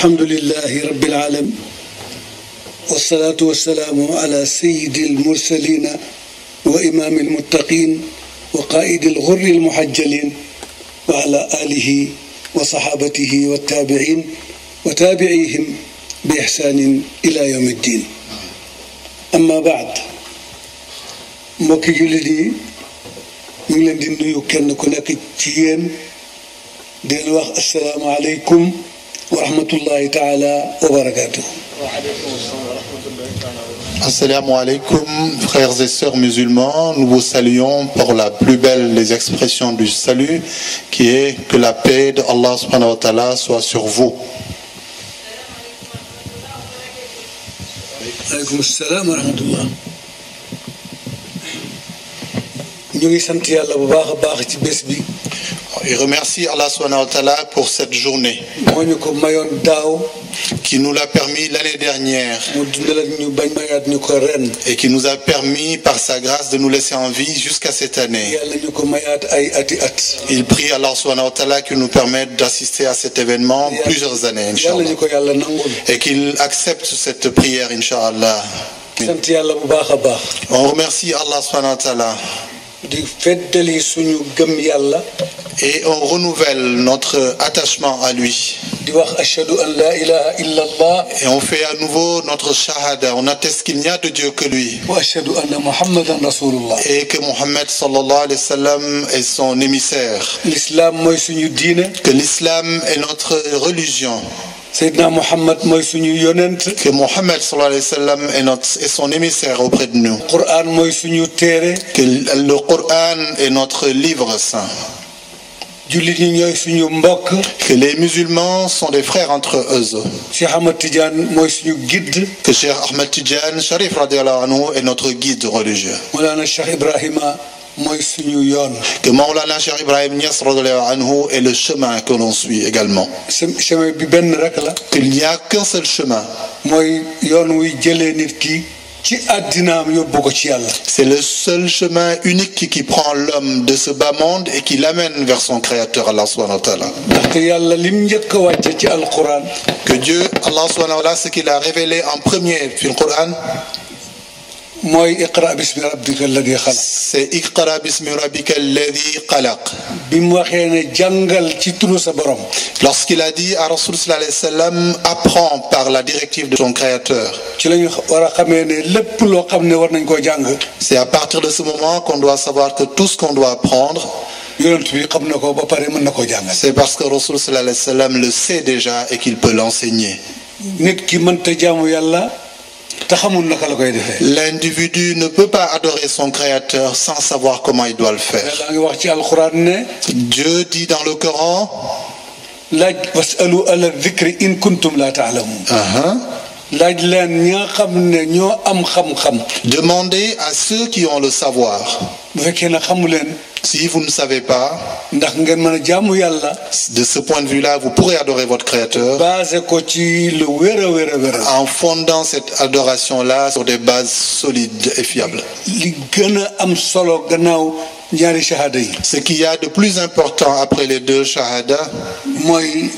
الحمد لله رب العالمين والصلاة والسلام على سيد المرسلين وإمام المتقين وقائد الغر المحجلين وعلى آله وصحابته والتابعين وتابعيهم بإحسان إلى يوم الدين أما بعد mbokki jullit yi ñu ngi leen di nuyu kenn ku nekk ci yéen di leen wax asalaamaaleykum wa rahmatullahi taala wa barakaatuh. Assalamu alaikum, frères et sœurs musulmans, nous vous saluons pour la plus belle des expressions du salut, qui est que la paix de Allah subhanahu wa ta'ala soit sur vous. Alaykum assalam wa rahmatullah. Ñu ngi sant Yàlla bu baax a baax ci bés bi. Et remercie Allah subhanahu wa ta'ala pour cette journée moo ñu ko mayoon daaw. qui nous l'a permis l'année dernière mu dundal ñu bañ mayaat ñu ko ren. et qui nous a permis par sa grâce de nous laisser en vie jusqu'à cette année. Yàlla ñu ko mayaat ay ati at. Il prie Allah subhanahu wa ta'ala qu'il nous permette d'assister à cet événement plusieurs années, Yàlla ñu Inch'Allah. ko Yàlla nangul. Et qu'il accepte cette prière, Inch'Allah. sant Yàlla bu baax a baax. On remercie Allah subhanahu wa ta'ala. di feddali suñu gëm Yàlla. Et on renouvelle notre attachement à lui. di wax ashhadu an la ilaha illa Allah. Et on fait à nouveau notre shahada. On atteste qu'il n'y a de Dieu que lui. wa ashhadu anna Muhammadan rasulullah. Et que Mohammed sallallahu alayhi wa sallam est son émissaire. l'islam mooy suñu diine. Que l'islam est notre religion. Seydina Muhammad mooy suñu yonent. Que Mohammed sallallahu alayhi wa sallam est son émissaire auprès de nous. Qur'an mooy suñu téere. Que le Coran est notre livre saint. jullit ñi ñooy suñu mbokk. Que les musulmans sont des frères entre eux. Cheikh Ahmad Tidiane mooy suñu guide. Que Cheikh Ahmed Tidiane Sharif radiallahu anhu est notre guide religieux. Mawlana Cheikh Ibrahima mooy suñu yoon. Que Maulana Cheikh Ibrahim Niass radiallahu anhu est le chemin que l'on suit également. chemin bi benn rek la. Qu'il n'y a qu'un seul chemin. mooy yoon wuy jëlee nit ki ci àddinaam yóbbu ko ci Yàlla. C'est le seul chemin unique qui prend l'homme de ce bas monde et qui l'amène vers son créateur, Allah subhanahu wa ta'ala. ndaxte Yàlla lim njëkk a wàcce ci alquran. Que Dieu, Allah subhanahu wa ta'ala, ce qu'il a révélé en premier dans le Coran, mooy iqra bismi rabbika alladi xalaq. c'est Iqra bismi rabbika alladhi khalaq. bi mu waxee ne jàngal ci turu sa borom. Lorsqu'il a dit à Rasul sallallahu alayhi wa sallam, apprends par la directive de ton créateur. ci lañu war a xamee ne lépp loo xam ne war nañ koo jàng. C'est à partir de ce moment qu'on doit savoir que tout ce qu'on doit apprendre, yonent bi xam na ko ba pare mën na koo jàngal. c'est parce que Rasul sallallahu alayhi wa sallam le sait déjà et qu'il peut l'enseigner. nit ki mënta jaamu Yàlla te xamul naka la koy defee. L'individu ne peut pas adorer son créateur sans savoir comment il doit le faire. Yàlla ngi wax ci alquran ne. Dieu dit dans le Coran, laaj wasalu ala dhikri in kuntum la taalamun. laaj leen ñi nga xam ne ñoo am xam-xam. demandez à ceux qui ont le savoir. bu fekkee ne xamu leen. Si vous ne savez pas, ndax ngeen mën a jaamu Yàlla. de ce point de vue-là, vous pourrez adorer votre créateur basé ko ci lu wér a wér a wér. en fondant cette adoration-là sur des bases solides et fiables. li gën a am solo gannaaw ñaari shahada yi. Ce qu'il y a de plus important après les deux shahadas, mooy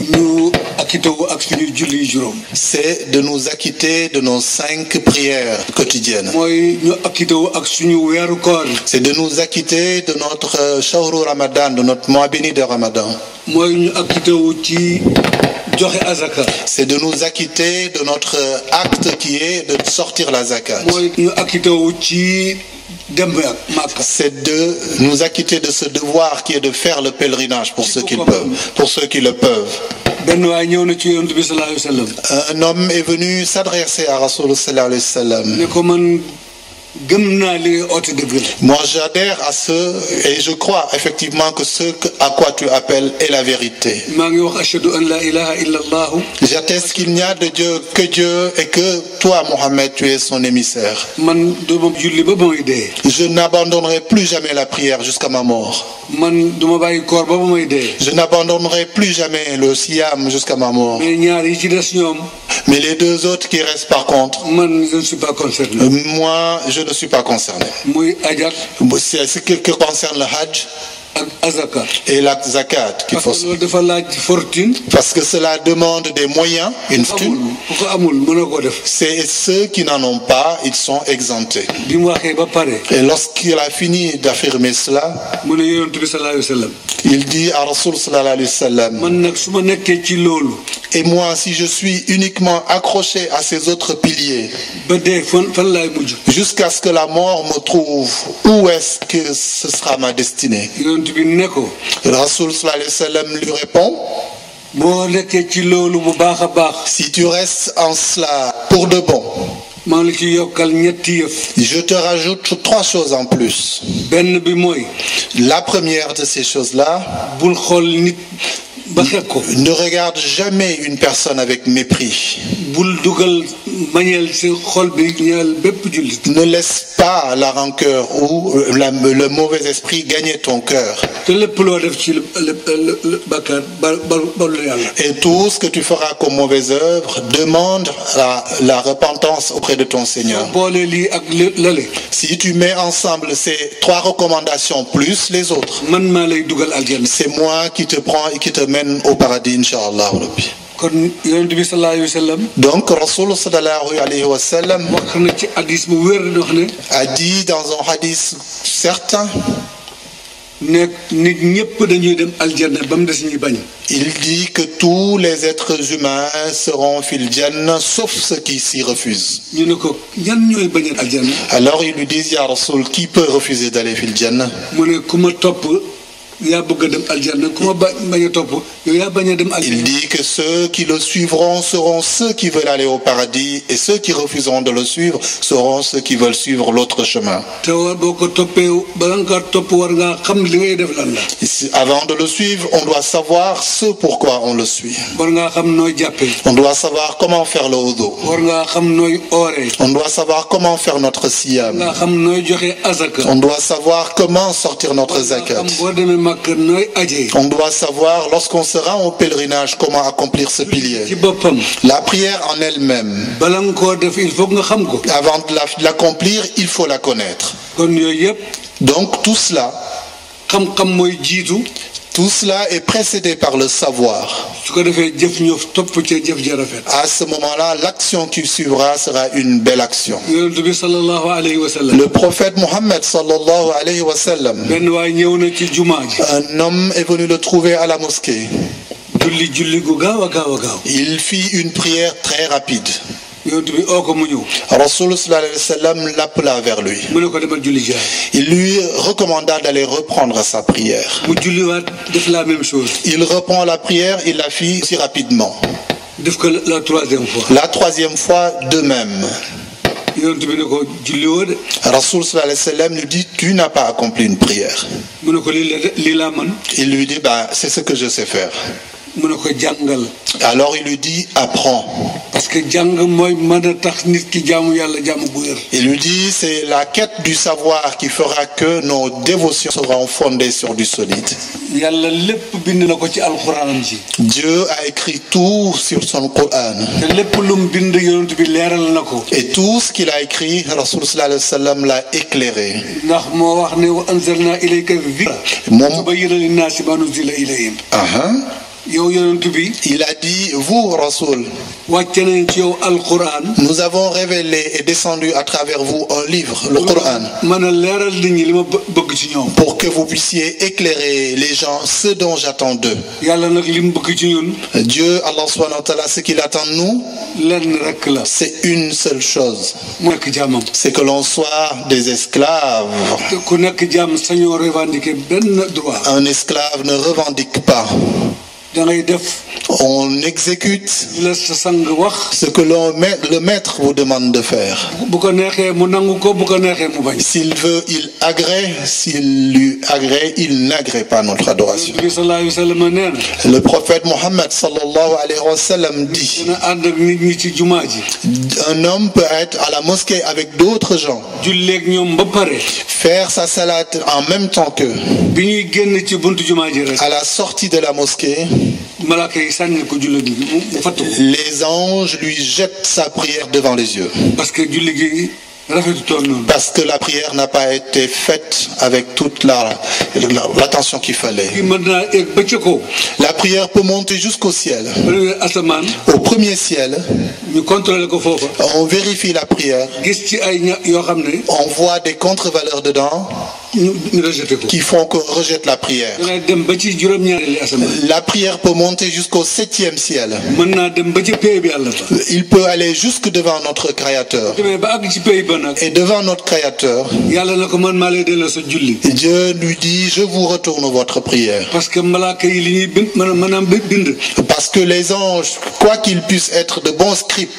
ñu akitawu ak suñu julli juróom. c'est de nous acquitter de nos 5 prières quotidiennes. mooy ñu akitawu ak suñu weeru koor. C'est de nous acquitter de notre shahru Ramadan, de notre mois béni de Ramadan. mooy ñu akitawu ci joxe azaka. C'est de nous acquitter de notre acte qui est de sortir la zakat. mooy ñu akitawu ci dem ak Makka. C'est de nous acquitter de ce devoir qui est de faire le pèlerinage pour ceux qui le peuvent. Pour ceux qui le peuvent. benn waay ñëw na ci yonent bi sallallahu alayhi wa sallam. Un homme est venu s'adresser à Rasul sallallahu alayhi wa sallam. ne ko man gëm naa li nga oote dëgg la. Moi j'adhère à ce et je crois effectivement que ce à quoi tu appelles est la vérité. maa ngi wax ashhadu an la ilaha illa Allah. J'atteste qu'il n'y a de Dieu que Dieu et que toi Mohammed tu es son émissaire. man duma julli ba may dee. Je n'abandonnerai plus jamais la prière jusqu'à ma mort. man duma bàyyi koor ba may dee. Je n'abandonnerai plus jamais le siyam jusqu'à ma mort. mais ñaar yi ci des ñoom. Mais les deux autres qui restent par contre, man je ne suis pas concerné. moi je ne suis pas concerné. muy ajat. C'est ce qui concerne le Hajj. et la zakat qu'il faut. Parce que cela demande des moyens, une fortune. C'est ceux qui n'en ont pas, ils sont exemptés. Et lorsqu'il a fini d'affirmer cela, il dit à Rasoul sallallahu alayhi wa sallam, et moi, si je suis uniquement accroché à ces autres piliers, jusqu'à ce que la mort me trouve, où est-ce que ce sera ma destinée? Rasoul sallallahu alayhi wa sallam lui répond, si tu restes en cela pour de bon, je te rajoute 3 choses en plus. La première de ces choses-là, ne regarde jamais une personne avec mépris. Ne laisse pas la rancœur ou le mauvais esprit gagner ton cœur. Et tout ce que tu feras comme mauvaise œuvre, demande la repentance auprès de ton Seigneur. Si tu mets ensemble ces 3 recommandations plus les autres, c'est moi qui te prends et qui te mène au paradis, Inch'Allah. Donc, Rasoul sallallahu alayhi wa sallam a dit dans un hadith certain, il dit que tous les êtres humains seront fil Jannah, sauf ceux qui s'y refusent. Alors ils lui disent, Ya Rasoul, qui peut refuser d'aller fil Jannah? Il dit que ceux qui le suivront seront ceux qui veulent aller au paradis, et ceux qui refuseront de le suivre seront ceux qui veulent suivre l'autre chemin. Avant de le suivre, on doit savoir ce pourquoi on le suit. On doit savoir comment faire le wudu. On doit savoir comment faire notre siyam. On doit savoir comment sortir notre zakat. On doit savoir, lorsqu'on se rend au pèlerinage, comment accomplir ce pilier. La prière en elle-même, avant de l'accomplir, il faut la connaître. Donc tout cela est précédé par le savoir. À ce moment-là, l'action qui suivra sera une belle action. Le prophète Mohammed sallallahu alayhi wa sallam, un homme est venu le trouver à la mosquée. Il fit une prière très rapide. Rasoul sallallahu alayhi wa sallam l'appela vers lui. Il lui recommanda d'aller reprendre sa prière. Il reprend la prière, il la fit si rapidement. La troisième fois, de même. Rasoul sallallahu alayhi wa sallam lui dit, tu n'as pas accompli une prière. Il lui dit, c'est ce que je sais faire. Alors il lui dit, apprends. Il lui dit, c'est la quête du savoir qui fera que nos dévotions seront fondées sur du solide. Dieu a écrit tout sur son Coran. Et tout ce qu'il a écrit, Rasoul sallallahu alayhi wa sallam l'a éclairé. Il a dit, vous, Rasoul, nous avons révélé et descendu à travers vous un livre, le Coran, pour que vous puissiez éclairer les gens ce dont j'attends d'eux. Dieu, Allah subhanahu wa ta'ala, ce qu'il attend de nous, c'est une seule chose, c'est que l'on soit des esclaves. Un esclave ne revendique pas. On exécute ce que le maître vous demande de faire. S'il veut, il agrée. S'il lui agrée, il n'agrée pas notre adoration. Le prophète Mohammed sallallahu alayhi wa sallam dit, un homme peut être à la mosquée avec d'autres gens, faire sa salat en même temps qu'eux. À la sortie de la mosquée, les anges lui jettent sa prière devant les yeux. Parce que la prière n'a pas été faite avec toute l'attention qu'il fallait. La prière peut monter jusqu'au ciel. Au premier ciel, on vérifie la prière. On voit des contre-valeurs dedans qui font qu'on rejette la prière. La prière peut monter jusqu'au 7e ciel. Il peut aller jusque devant notre Créateur. Et devant notre Créateur, Dieu lui dit, je vous retourne votre prière. Parce que les anges, quoi qu'ils puissent être de bons scripts,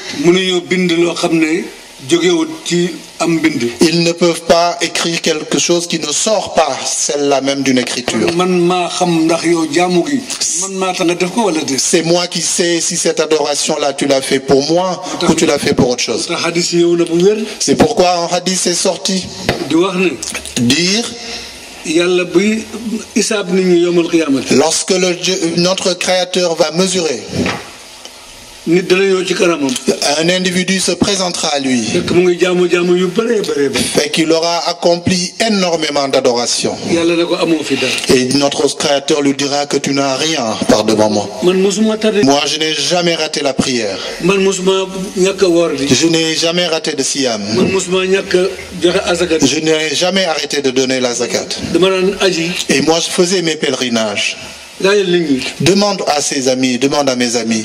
ils ne peuvent pas écrire quelque chose qui ne sort pas celle-là même d'une écriture. C'est moi qui sais si cette adoration-là tu l'as fait pour moi ou tu l'as fait pour autre chose. C'est pourquoi un hadith est sorti dire lorsque notre Créateur va mesurer, un individu se présentera à lui fait qu'il aura accompli énormément d'adoration, et notre Créateur lui dira que tu n'as rien par devant moi. Moi je n'ai jamais raté la prière, je n'ai jamais raté de siyam, je n'ai jamais arrêté de donner la zakat, et moi je faisais mes pèlerinages. Demande à ses amis, demande à mes amis.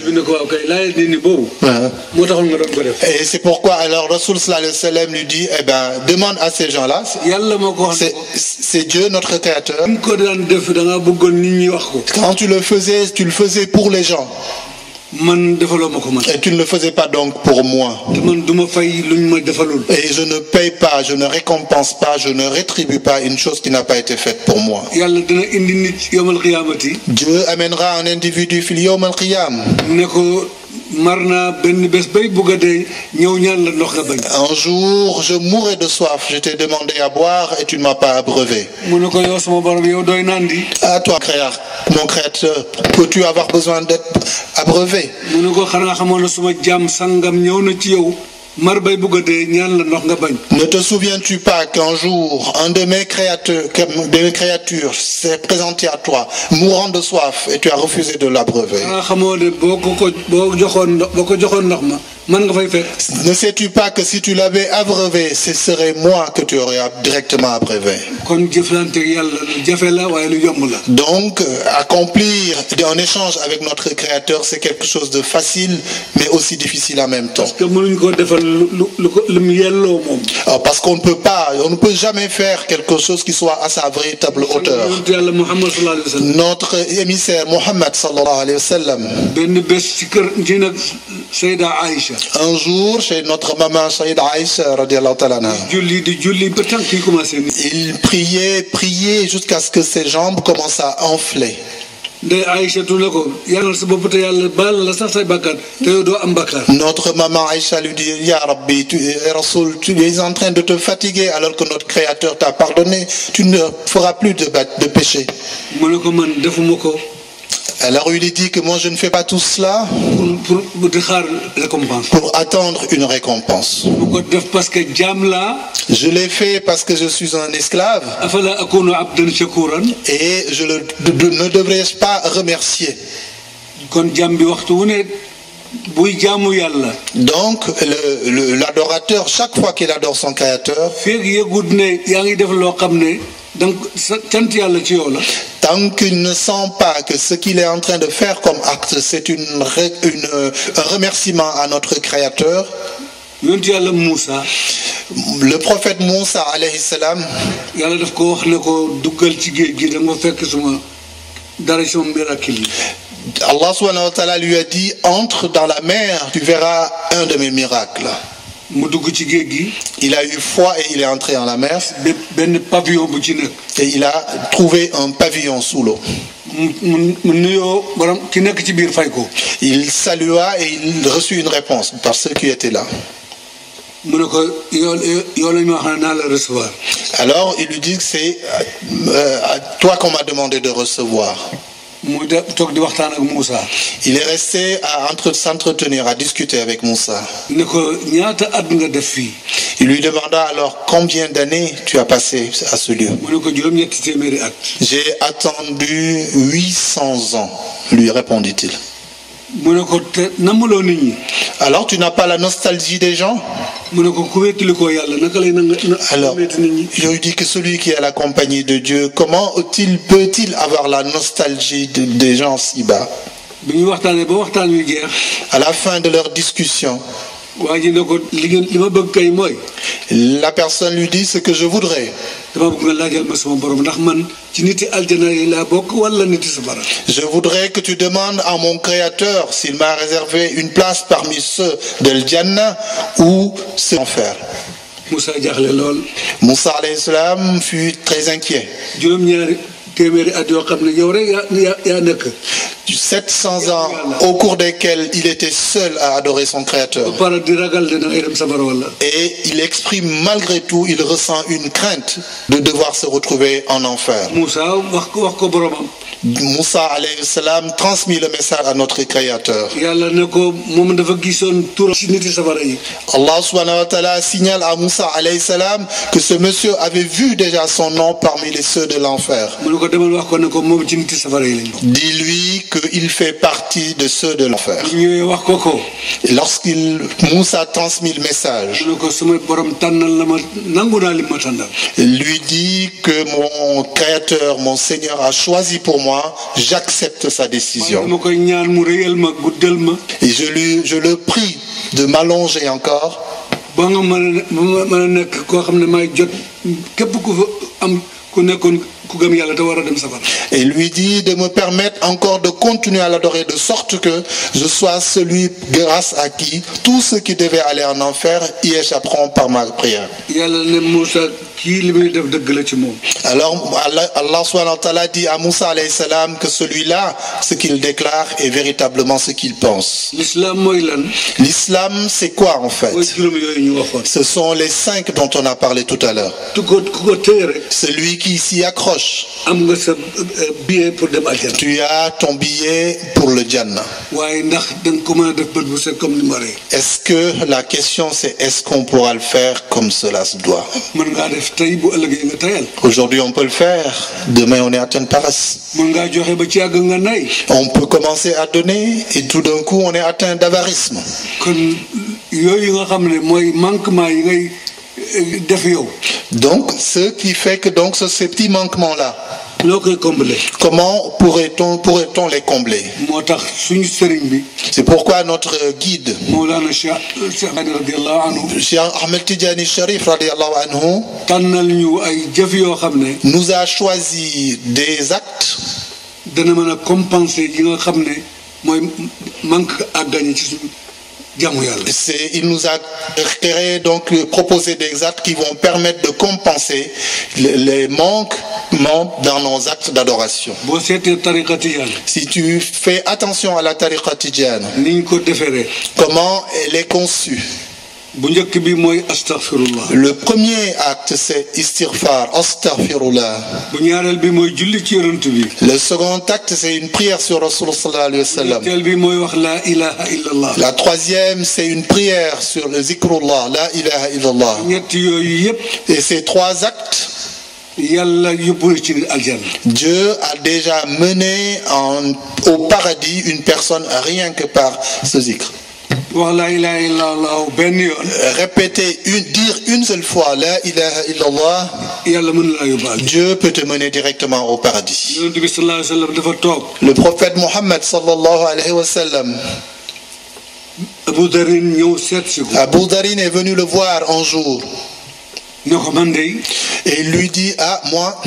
Et c'est pourquoi alors Rasoul sallallahu alayhi wa sallam lui dit, eh ben, demande à ces gens-là. C'est Dieu, notre Créateur. Quand tu le faisais pour les gens. Et tu ne le faisais pas donc pour moi. Et je ne paye pas, je ne récompense pas, je ne rétribue pas une chose qui n'a pas été faite pour moi. Dieu amènera un individu fil yawm al-qiyam. Un jour, je mourrais de soif, je t'ai demandé à boire et tu ne m'as pas abreuvé. À toi, mon Créateur, peux-tu avoir besoin d'être abreuvé? Ne te souviens-tu pas qu'un jour, un de mes créatures s'est présenté à toi, mourant de soif, et tu as refusé de l'abreuver? Ne sais-tu pas que si tu l'avais abreuvé, ce serait moi que tu aurais directement abreuvé? Donc, accomplir un échange avec notre Créateur, c'est quelque chose de facile, mais aussi difficile en même temps. Parce qu'on ne peut pas, on ne peut jamais faire quelque chose qui soit à sa véritable hauteur. Notre émissaire Mohammed sallallahu alayhi wa sallam, un jour chez notre maman Saïda Aïcha radiallahu ta'ala, il priait jusqu'à ce que ses jambes commencent à enfler. Notre maman Aïcha lui dit, Ya Rabbi, Rasoul, tu es en train de te fatiguer alors que notre Créateur t'a pardonné, tu ne feras plus de péché. Alors il dit que moi je ne fais pas tout cela pour attendre une récompense. Je l'ai fait parce que je suis un esclave. Et ne devrais-je pas remercier? Donc l'adorateur, chaque fois qu'il adore son Créateur, tant qu'il ne sent pas que ce qu'il est en train de faire comme acte, c'est un remerciement à notre Créateur, le prophète Moussa alayhi salam, Allah subhanahu wa ta'ala lui a dit, entre dans la mer, tu verras un de mes miracles. Il a eu foi et il est entré dans la mer. Et il a trouvé un pavillon sous l'eau. Il salua et il reçut une réponse par ceux qui étaient là. Alors il lui dit que c'est toi qu'on m'a demandé de recevoir. Il est resté à s'entretenir, à discuter avec Moussa. Il lui demanda alors combien d'années tu as passé à ce lieu. J'ai attendu 800 ans, lui répondit-il. Alors tu n'as pas la nostalgie des gens? Alors je lui dis que celui qui est à la compagnie de Dieu, comment peut-il avoir la nostalgie des gens si bas? À la fin de leur discussion, la personne lui dit: ce que je voudrais, je voudrais que tu demandes à mon Créateur s'il m'a réservé une place parmi ceux de l'Jannah ou ceux de l'enfer. Moussa alayhi salam fut très inquiet. 700 ans au cours desquels il était seul à adorer son Créateur. Et il exprime malgré tout, il ressent une crainte de devoir se retrouver en enfer. Moussa alayhi salam transmit le message à notre Créateur. Allah subhanahu wa ta'ala signale à Moussa alayhi salam que ce monsieur avait vu déjà son nom parmi les ceux de l'enfer. Dis-lui qu'il fait partie de ceux de l'enfer. Et Moussa transmit le message, il lui dit que mon Créateur, mon Seigneur a choisi pour moi, j'accepte sa décision. Et je le prie de m'allonger encore, et lui dit de me permettre encore de continuer à l'adorer, de sorte que je sois celui grâce à qui tous ceux qui devaient aller en enfer y échapperont par ma prière. Alors Allah subhanahu wa ta'ala dit à Moussa alayhi salam que celui-là, ce qu'il déclare est véritablement ce qu'il pense. L'islam, c'est quoi en fait? Ce sont les 5 dont on a parlé tout à l'heure. Celui qui s'y accroche, tu as ton billet pour le Jannah. Est-ce que la question c'est est-ce qu'on pourra le faire comme cela se doit? Aujourd'hui on peut le faire, demain on est atteint de paresse. On peut commencer à donner et tout d'un coup on est atteint d'avarisme. Donc ce qui fait que ces petits manquements là, comment pourrait-on les combler? C'est pourquoi notre guide, Cheikh Ahmed Tidjani Sharif radiallahu anhu, nous a choisi des actes il nous a créé, proposé des actes qui vont permettre de compenser les manquements dans nos actes d'adoration. Si tu fais attention à la tariqa tidjane, comment elle est conçue, le premier acte c'est istighfar, astaghfirullah. Le second acte c'est une prière sur Rasulullah sallallahu alayhi wa sallam. La troisième c'est une prière sur le zikrullah, la ilaha illallah. Et ces 3 actes, Dieu a déjà mené au paradis une personne rien que par ce zikr. Répéter, dire une seule fois la ilaha illallah, Dieu peut te mener directement au paradis. Le prophète Mohammed sallallahu alayhi wa sallam, Abu Dharin est venu le voir un jour et il lui dit: ah, moi,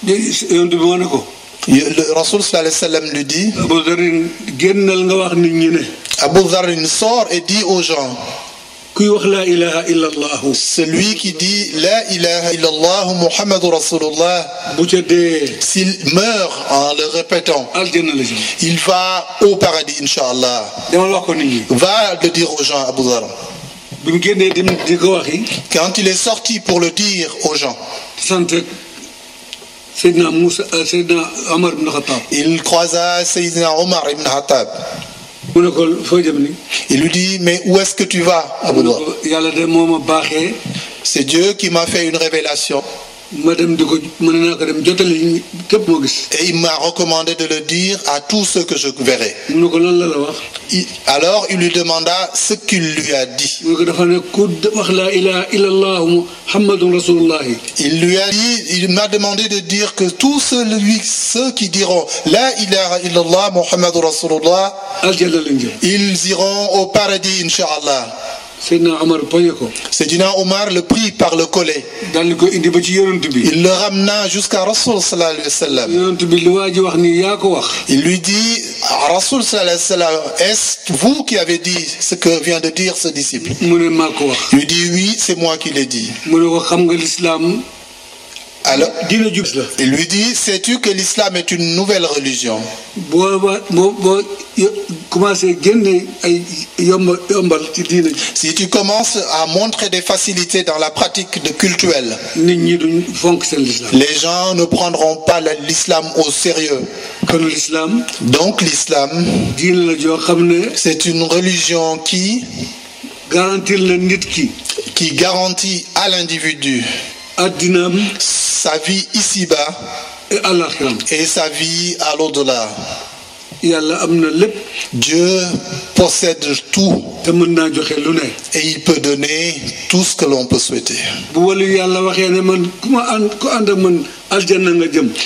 le Rasul sallallahu alayhi wa sallam lui dit: Abu Dharin sort et dit aux gens, celui qui dit la ilaha illallah Muhammadur Rasulullah, s'il meurt en le répétant, il va au paradis, Inch'Allah. Va le dire aux gens, Abu Dharin. Quand il est sorti pour le dire aux gens, Il croisa Sayyidina Omar ibn Khattab. Il lui dit, mais où est-ce que tu vas, Abdullah? C'est Dieu qui m'a fait une révélation. Et il m'a recommandé de le dire à tous ceux que je verrai. Alors il lui demanda ce qu'il lui a dit. Il m'a demandé de dire que tous ceux qui diront La ilaha illallah Muhammadur Rasulullah, ils iront au paradis, Inch'Allah. Sayyidina Omar le prit par le collet. Il le ramena jusqu'à Rasul sallallahu alayhi wa sallam. Il lui dit, Rasul sallallahu alayhi wa sallam, est-ce vous qui avez dit ce que vient de dire ce disciple? Il lui dit, oui, c'est moi qui l'ai dit. Alors, il lui dit, sais-tu que l'islam est une nouvelle religion? Si tu commences à montrer des facilités dans la pratique de cultuelle, les gens ne prendront pas l'islam au sérieux. Donc l'islam, c'est une religion qui garantit à l'individu sa vie ici-bas et sa vie à l'au-delà. Dieu possède tout et il peut donner tout ce que l'on peut souhaiter.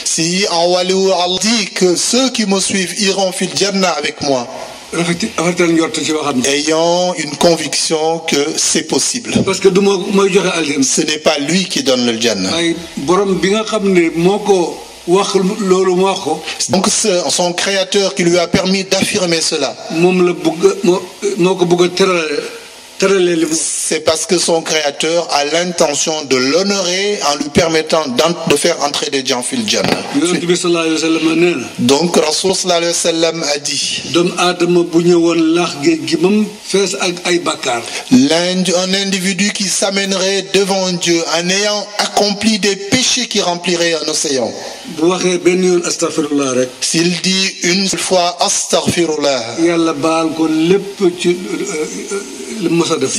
Si en waliou Allah dit que ceux qui me suivent iront fil Jannah avec moi, ayant une conviction que c'est possible. Ce n'est pas lui qui donne le Jannah. Donc son créateur qui lui a permis d'affirmer cela, c'est parce que son créateur a l'intention de l'honorer en lui permettant de faire entrer des gens fil Jannah. Donc Rasul sallallahu alayhi wa sallam a dit, un individu qui s'amènerait devant Dieu en ayant accompli des péchés qui rempliraient un océan, s'il dit une seule fois astaghfirullah,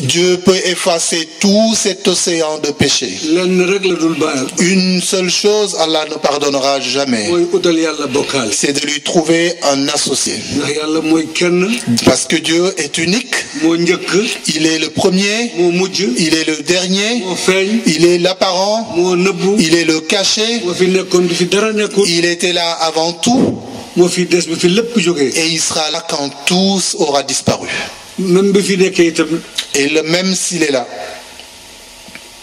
Dieu peut effacer tout cet océan de péché. Une seule chose, Allah ne pardonnera jamais, c'est de lui trouver un associé. Parce que Dieu est unique. Il est le premier, il est le dernier, il est l'apparent, il est le caché, il était là avant tout et il sera là quand tout aura disparu. Et même s'il est là,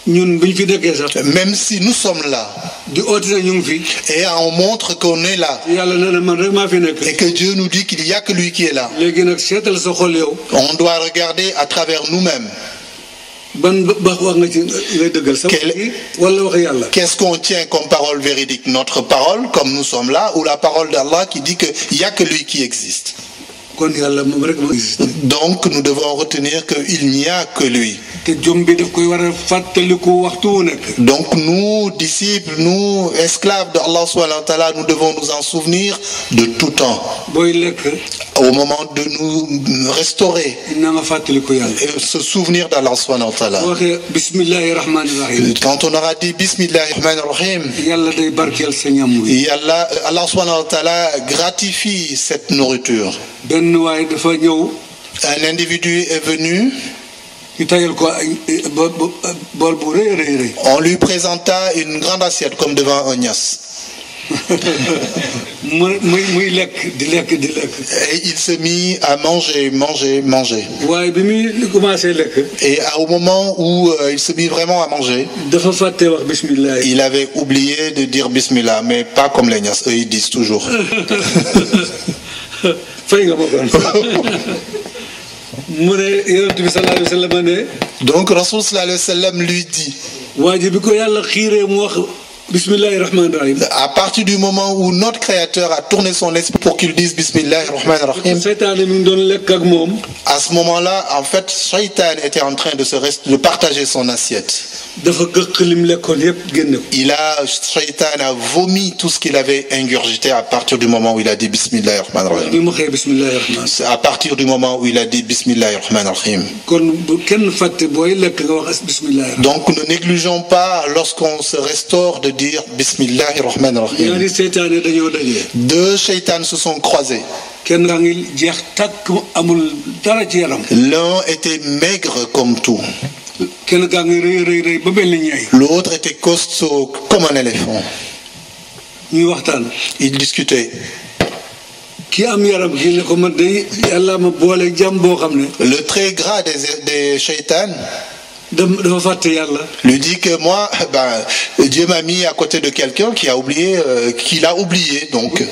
même si nous sommes là et on montre qu'on est là et que Dieu nous dit qu'il n'y a que lui qui est là, on doit regarder à travers nous-mêmes. Qu'est-ce qu'on tient comme parole véridique? Notre parole, comme nous sommes là, ou la parole d'Allah qui dit qu'il n'y a que lui qui existe? Donc nous devons retenir qu'il n'y a que lui. Donc nous, disciples, nous, esclaves d'Allah subhanahu wa ta'ala, nous devons nous en souvenir de tout temps. Au moment de nous restaurer et se souvenir d'Allah subhanahu wa ta'ala. Quand on aura dit Bismillahirrahmanirrahim, Allah subhanahu wa ta'ala gratifie cette nourriture. Un individu est venu, on lui présenta une grande assiette comme devant un nias. Et il se mit à manger. Et au moment où il se mit vraiment à manger, il avait oublié de dire Bismillah, mais pas comme les nias, eux ils disent toujours. Donc Rasul sallallahu alayhi wa sallam lui dit, à partir du moment où notre créateur a tourné son esprit pour qu'il dise Bismillahirrahmanirrahim, à ce moment-là, en fait, Shaitan était en train de partager son assiette. Shaitan a vomi tout ce qu'il avait ingurgité à partir du moment où il a dit Bismillahirrahmanirrahim. À partir du moment où il a dit Bismillahirrahmanirrahim. Donc ne négligeons pas lorsqu'on se restaure de dire Bismillahirrahmanirrahim. Deux shaitans se sont croisés. L'un était maigre comme tout. L'autre était costaud comme un éléphant. Ils discutaient. Le très gras des shaitans lui dit que moi, Dieu m'a mis à côté de quelqu'un qui a oublié, qu'il a oublié. Donc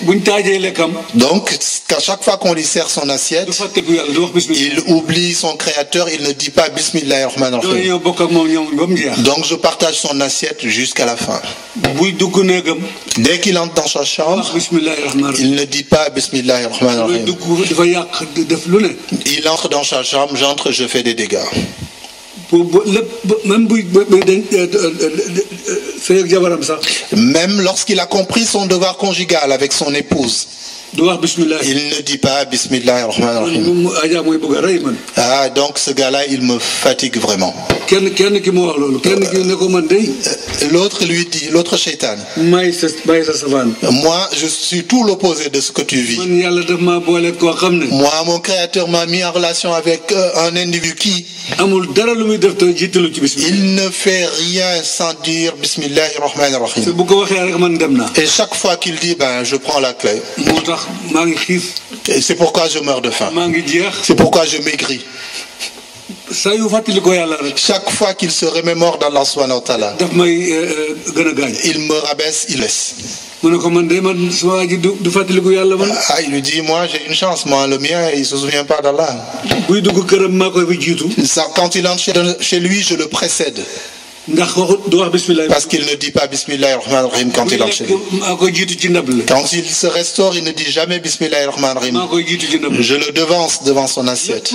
qu'à chaque fois qu'on lui sert son assiette, il oublie son créateur, il ne dit pas Bismillahirrahmanirrahim. Donc je partage son assiette jusqu'à la fin. Dès qu'il entre dans sa chambre, il ne dit pas Bismillahirrahmanirrahim. Il entre dans sa chambre, j'entre, je fais des dégâts. Même lorsqu'il a compris son devoir conjugal avec son épouse, il ne dit pas Bismillahirrahmanirrahim. Ah, donc ce gars-là, il me fatigue vraiment. L'autre lui dit, l'autre shaitan, moi je suis tout l'opposé de ce que tu vis. Moi, mon créateur m'a mis en relation avec un individu qui il ne fait rien sans dire Bismillahirrahmanirrahim. Et chaque fois qu'il dit, je prends la clé. Et c'est pourquoi je meurs de faim. C'est pourquoi je maigris. Chaque fois qu'il se remémore d'Allah subhanahu wa ta'ala, il me rabaisse, il laisse. Il lui dit, moi j'ai une chance, moi le mien il ne se souvient pas d'Allah. Quand il entre chez lui, je le précède. Parce qu'il ne dit pas Bismillahirrahmanirrahim quand il entre chez lui. Quand il se restaure, il ne dit jamais Bismillahirrahmanirrahim. Je le devance devant son assiette.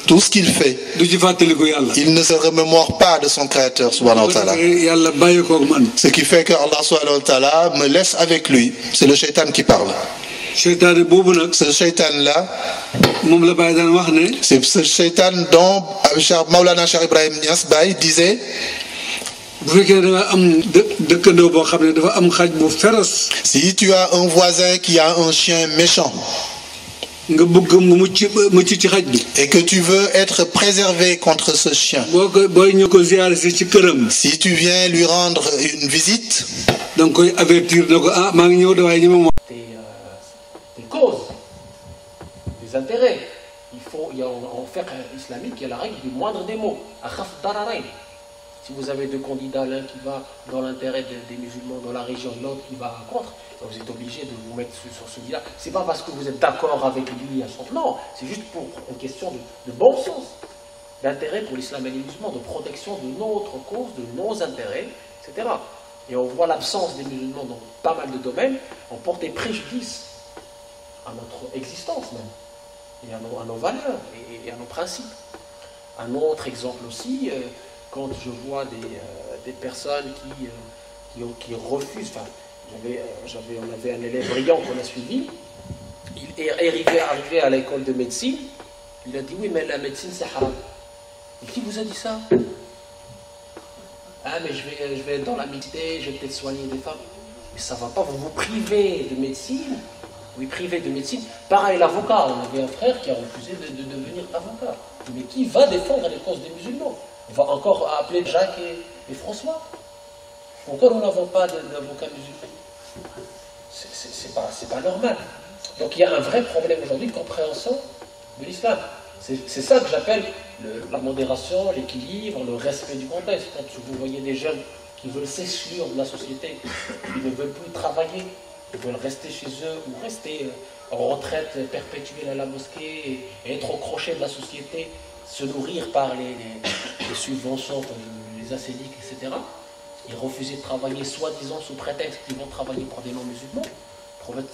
Tout ce qu'il fait, il ne se remémore pas de son créateur subhanahu wa ta'ala. Ce qui fait que Allah subhanahu wa ta'ala me laisse avec lui. C'est le shaitan qui parle. Ce shaitan-là, c'est ce shaitan dont Maulana Cheikh Ibrahim Niass Baye disait, si tu as un voisin qui a un chien méchant et que tu veux être préservé contre ce chien, si tu viens lui rendre une visite, causes, des intérêts. Il y a en fiqh islamique, il y a la règle du moindre des mots. Si vous avez deux candidats, l'un qui va dans l'intérêt des musulmans dans la région, l'autre qui va contre, vous êtes obligé de vous mettre sur celui-là. C'est pas parce que vous êtes d'accord avec lui à son non, c'est juste pour une question de bon sens, d'intérêt pour l'islam et les musulmans, de protection de notre cause, de nos intérêts, etc. Et on voit l'absence des musulmans dans pas mal de domaines, on porte des préjudices à notre existence même, et à nos valeurs, et à nos principes. Un autre exemple aussi, quand je vois des personnes qui refusent, enfin, on avait un élève brillant qu'on a suivi, il est arrivé à l'école de médecine, il a dit oui mais la médecine c'est haram. Et qui vous a dit ça? Ah mais je vais être dans la mixité, je vais peut-être soigner des femmes. Mais ça ne va pas, vous vous privez de médecine. Oui, privé de médecine. Pareil, l'avocat. On avait un frère qui a refusé de devenir avocat. Mais qui va défendre les causes des musulmans? On va encore appeler Jacques et François. Pourquoi nous n'avons pas d'avocats musulmans? C'est pas normal. Donc il y a un vrai problème aujourd'hui de compréhension de l'islam. C'est ça que j'appelle la modération, l'équilibre, le respect du contexte. Quand vous voyez des jeunes qui veulent s'exclure de la société, qui ne veulent plus travailler, ils veulent rester chez eux ou rester en retraite perpétuelle à la mosquée et être au crochet de la société, se nourrir par les subventions comme les assédiques, etc. Ils refusaient de travailler soi-disant sous prétexte qu'ils vont travailler pour des non-musulmans. Le prophète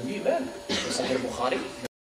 lui-même, il s'appelle Bukhari,